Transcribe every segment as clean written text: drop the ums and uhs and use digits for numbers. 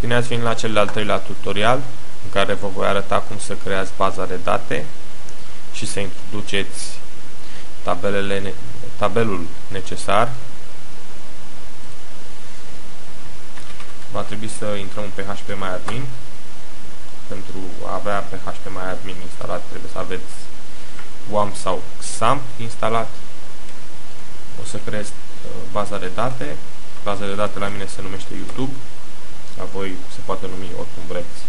Bine ați venit la cel de-al treilea tutorial în care vă voi arăta cum să creați baza de date și să introduceți tabelul necesar. Va trebui să intrăm în PHPMyAdmin. Pentru a avea PHPMyAdmin instalat trebuie să aveți WAMP sau XAMPP instalat. O să creez baza de date. Baza de date la mine se numește YouTube. La voi se poate numi oricum vreți.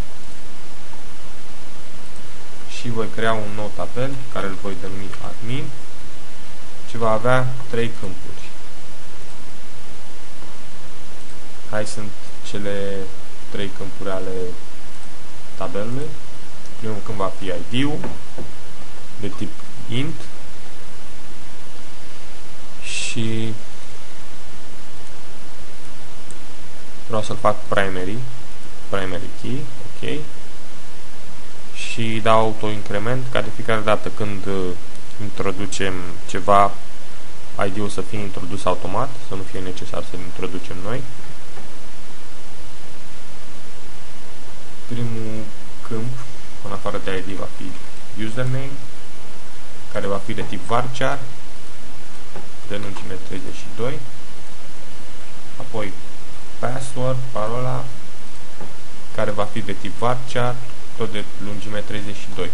Și voi crea un nou tabel care îl voi denumi admin și va avea 3 câmpuri. Hai sunt cele 3 câmpuri ale tabelului. Primul câmp va fi ID-ul de tip int și vreau să-l fac primary key, ok, și dau auto-increment ca de fiecare dată când introducem ceva, ID-ul să fie introdus automat, să nu fie necesar să-l introducem noi. Primul câmp, în afară de ID, va fi username, care va fi de tip varchar, de lungime 32, apoi password, parola, care va fi de tip varchar, tot de lungime 32.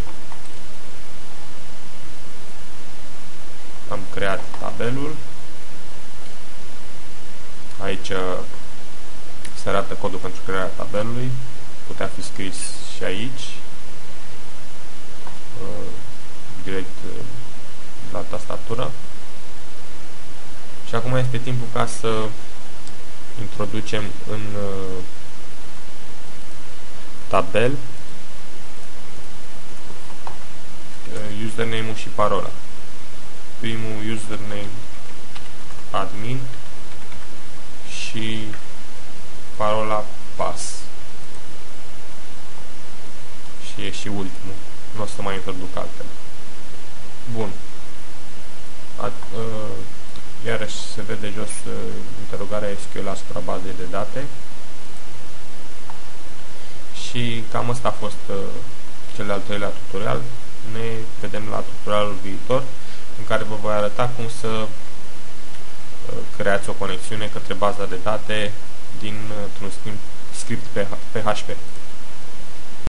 Am creat tabelul. Aici se arată codul pentru crearea tabelului. Putea fi scris și aici, direct la tastatură. Și acum este timpul ca să introducem în tabel username-ul și parola. Primul username admin și parola pass. Și e și ultimul. Nu o să mai introduc altele. Bun. Iarăși se vede jos interogarea SQL asupra bazei de date. Și cam asta a fost cel de-al treilea tutorial. Ne vedem la tutorialul viitor, în care vă voi arăta cum să creați o conexiune către baza de date dintr-un script PHP.